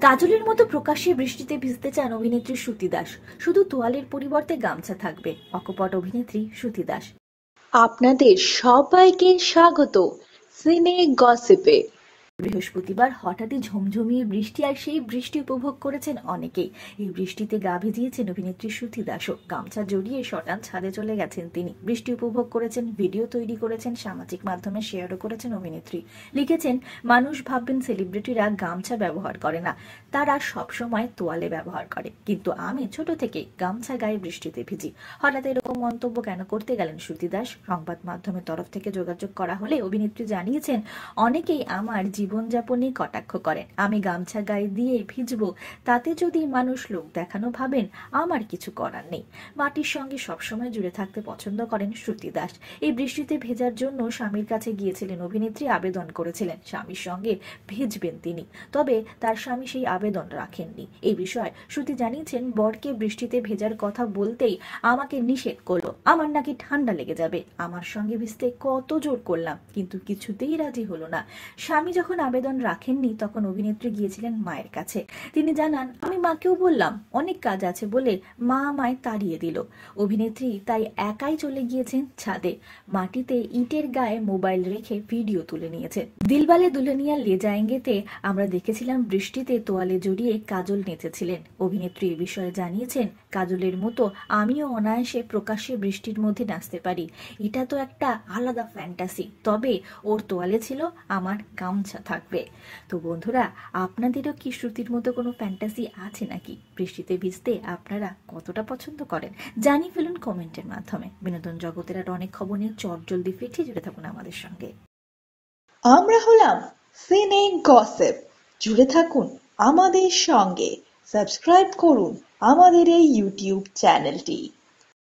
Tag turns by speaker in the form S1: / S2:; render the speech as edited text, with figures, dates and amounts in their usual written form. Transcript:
S1: কাজলের মতো প্রকাশ্যে বৃষ্টিতে ভিজতে চান অভিনেত্রী শ্রুতি দাস। শুধু তোয়ালের পরিবর্তে গামছা থাকবে। অকপট অভিনেত্রী শ্রুতি দাস।
S2: আপনাদের সবাইকে স্বাগত সিনে গসিপে।
S1: বৃহস্পতিবার হঠাৎই ঝমঝমিয়ে বৃষ্টি, আর সেই বৃষ্টি উপভোগ করেছেন অনেকেই। এই বৃষ্টিতে গা ভিজিয়েছেন অভিনেত্রী শ্রুতি দাসও। গামছা জড়িয়ে শটান ছাদে চলে গেছেন তিনি। বৃষ্টি উপভোগ করেছেন, ভিডিও তৈরি করেছেন, সামাজিক মাধ্যমে শেয়ারও করেছেন অভিনেত্রী। লিখেছেন, মানুষ ভাববেন সেলিব্রিটিরা গামছা ব্যবহার করে না, তারা সবসময় তোয়ালে ব্যবহার করে, কিন্তু আমি ছোট থেকে গামছা গায়ে বৃষ্টিতে ভিজি। হঠাৎ এরকম মন্তব্য কেন করতে গেলেন শ্রুতি দাস? সংবাদ মাধ্যমের তরফ থেকে যোগাযোগ করা হলে অভিনেত্রী জানিয়েছেন, অনেকেই আমার জীবনযাপনে কটাক্ষ করেন, আমি গামছা গায়ে দিয়ে ভিজবো, তাতে যদি মানুষ লোক দেখানো ভাবেন, আমার কিছু করার নেই। মাটির সঙ্গে সবসময় জুড়ে থাকতে পছন্দ করেন শ্রুতি দাস। এই বৃষ্টিতে ভেজার জন্য স্বামীর কাছে গিয়েছিলেন অভিনেত্রী, আবেদন করেছিলেন স্বামীর সঙ্গে ভিজবেন তিনি, তবে তার স্বামী সেই আবেদন রাখেননি। এই বিষয়ে শ্রুতি জানিয়েছেন, বরকে বৃষ্টিতে ভেজার কথা বলতেই আমাকে নিষেধ করলো, আমার নাকি ঠান্ডা লেগে যাবে। আমার সঙ্গে ভিজতে কত জোর করলাম, কিন্তু কিছুতেই রাজি হলো না। স্বামী যখন আবেদন রাখেননি, তখন অভিনেত্রী গিয়েছিলেন মায়ের কাছে। তিনি জানান, আমি মাকেও বললাম অনেক কাজ আছে বলে, মা আমায় তাড়িয়ে দিল। অভিনেত্রী তাই একাই চলে গিয়েছেন ছাদে। মাটিতে ইটের গায়ে মোবাইল রেখে ভিডিও তুলে নিয়েছে। দিলবালে দুলনিয়া লে যায়েঙ্গেতে আমরা দেখেছিলাম বৃষ্টিতে তোয়ালে জড়িয়ে কাজল নেচেছিলেন। অভিনেত্রী এ বিষয়ে জানিয়েছেন, কাজলের মতো আমিও অনায়াসে প্রকাশ্যে বৃষ্টির মধ্যে নাচতে পারি। এটা তো একটা আলাদা ফ্যান্টাসি, তবে ওর তোয়ালে ছিল, আমার গামছা থাকবে। তো বন্ধুরা, আপনাদেরও কি শ্রুতির মতো কোনো ফ্যান্টাসি আছে নাকি? বৃষ্টিতে ভিজতে আপনারা কতটা পছন্দ করেন জানিয়ে ফেলুন কমেন্টের মাধ্যমে। বিনোদন জগতের আর অনেক খবর নিয়ে চটজলদি ফিরে জুড়ে থাকুন আমাদের সঙ্গে।
S2: আমরা হলাম সিনে গসিপ, জুড়ে থাকুন আমাদের সঙ্গে, সাবস্ক্রাইব করুন আমাদের এই ইউটিউব চ্যানেলটি।